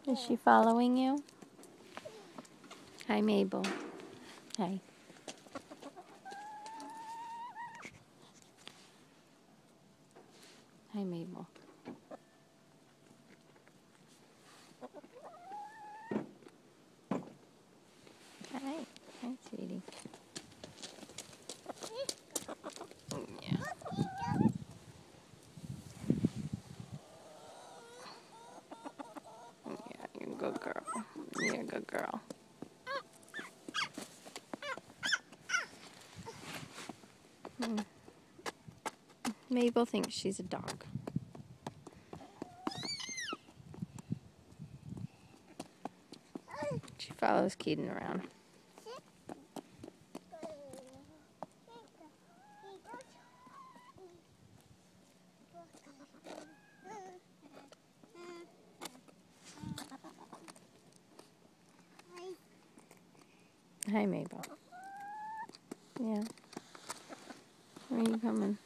Is she following you? Hi, Mable. Hi. Hi, Mable. Hi. Hi, sweetie. Yeah. Yeah, you're a good girl. You're a good girl. Mable thinks she's a dog. She follows Kieden around. Hi, Mable. Yeah. Where are you coming?